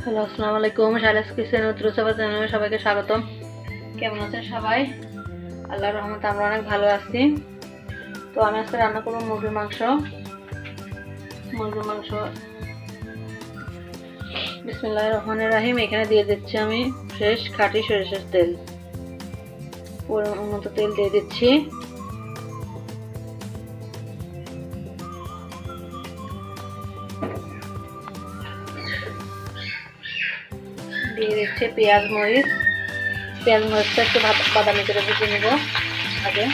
Hello, আসসালামু আলাইকুম। শাইলাস kitchen উত্তরসভা চ্যানেলে সবাইকে স্বাগতম। কেমন আছেন সবাই? আল্লাহর রহমতে আমরা অনেক ভালো আছি। তো আমি আজকে রান্না করবো মুরগির মাংস। বিসমিল্লাহির রহমানির রহিম। এখানে দিয়ে দিচ্ছি আমি ফ্রেশ খাঁটি সরিষার তেল। পরিমাণ মতো তেল দিয়ে দিচ্ছি। দিয়ে দিচ্ছি পেঁয়াজ মরিচটা একটু বাদামি করে ভেজে নেব আগে।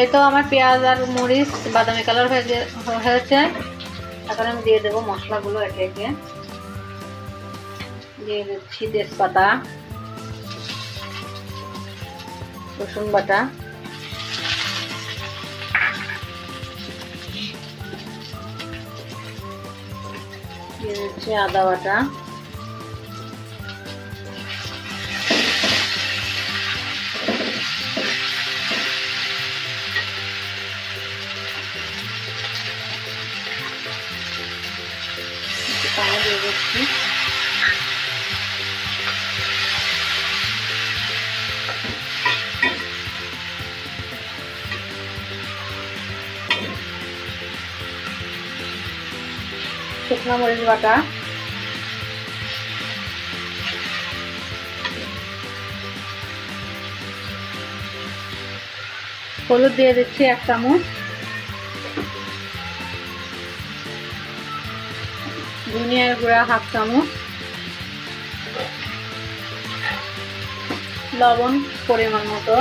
এই তো আমার পেঁয়াজ আর মরিচ বাদামি কালার হয়েছে। এখন আমি দিয়ে দেবো মশলাগুলো একে একে। দিয়ে দিচ্ছি তেজপাতা, রসুন বাটা, দিয়ে দিচ্ছি আদা বাটা, পানি দিয়ে দিচ্ছি। শুকনো মরিচ বাটা, হলুদ দিয়ে দিচ্ছি 1 চামচ, ধনিয়ার গুঁড়া 1/2 চামচ, লবণ পরিমাণ মতো,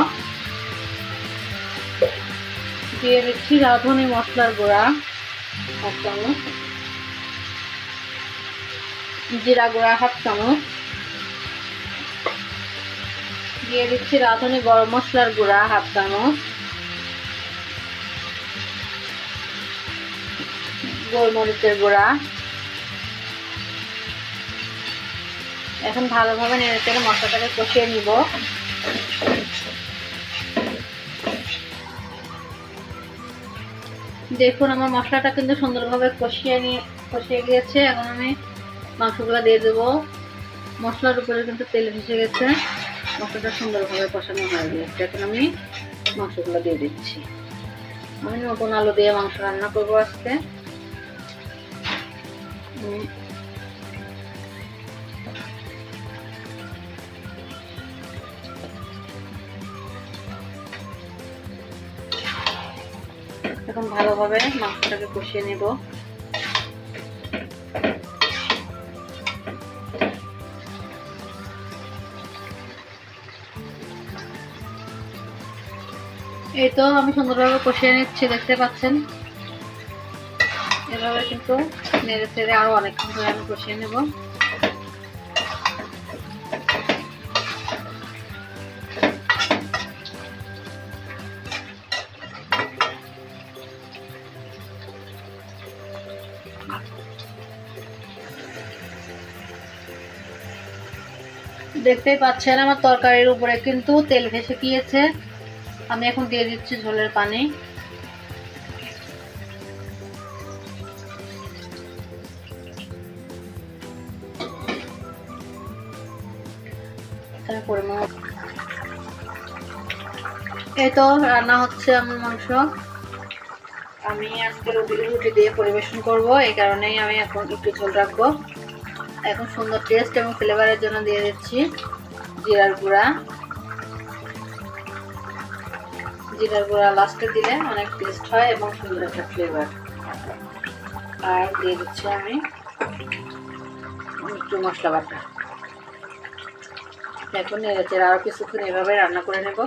দিয়ে দিচ্ছি রাঁধুনি মশলার গুঁড়া 1 চামচ, জিরা গুঁড়া 1/2 চামচ, দিয়ে দিচ্ছি রাঁধুনি গরম মশলার গুঁড়া 1/2 চামচ, গোলমরিচের গুঁড়া। এখন ভালোভাবে নেড়ে মশলাটাকে কষিয়ে নিব। দেখুন আমার মশলাটা কিন্তু সুন্দরভাবে কষিয়ে গিয়েছে। এখন আমি মাংসগুলো দিয়ে দেবো। মশলার উপরে কিন্তু তেল ভেসে গেছে, মশলাটা সুন্দরভাবে কষানো হয়ে গিয়েছে। এখন আমি মাংসগুলো দিয়ে দিচ্ছি। আমি নতুন আলু দিয়ে মাংস রান্না করবো আজকে। এখন ভালোভাবে মাংসটাকে কষিয়ে নেব। এই তো আমি সুন্দরভাবে কষিয়ে নিচ্ছি, দেখতে পাচ্ছেন। এভাবে কিন্তু নেড়ে চেড়ে আরো অনেকক্ষণ ধরে আমি কষিয়ে নেব। দেখতেই পাচ্ছেন আমার তরকারির উপরে কিন্তু তেল ভেসে গিয়েছে। আমি এখন দিয়ে দিচ্ছি ঝোলের পানি। এই তো রান্না হচ্ছে আমার মাংস। আমি আজকে রুটি দিয়ে পরিবেশন করব, এই কারণেই আমি এখন একটু ঝোল রাখবো। এখন সুন্দর টেস্ট এবং ফ্লেভারের জন্য দিয়ে দিচ্ছি জিরার গুঁড়া। লাস্টে দিলে অনেক টেস্ট হয় এবং সুন্দর একটা ফ্লেভার। আর দিয়ে দিচ্ছি আমি একটু মশলা বাটা। এখন নেড়েচেড়ে আরো কিছুক্ষণ এভাবে রান্না করে নেব।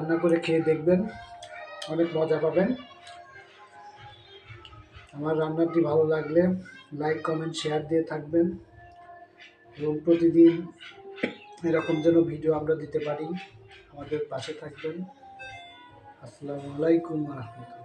রান্না করে খেয়ে দেখবেন, অনেক মজা পাবেন। আমার রান্নাটি ভালো লাগলে লাইক কমেন্ট শেয়ার দিয়ে থাকবেন এবং প্রতিদিন এরকম যেন ভিডিও আমরা দিতে পারি, আমাদের পাশে থাকবেন। আসসালামু আলাইকুম ওয়া রাহমাতুল্লাহ।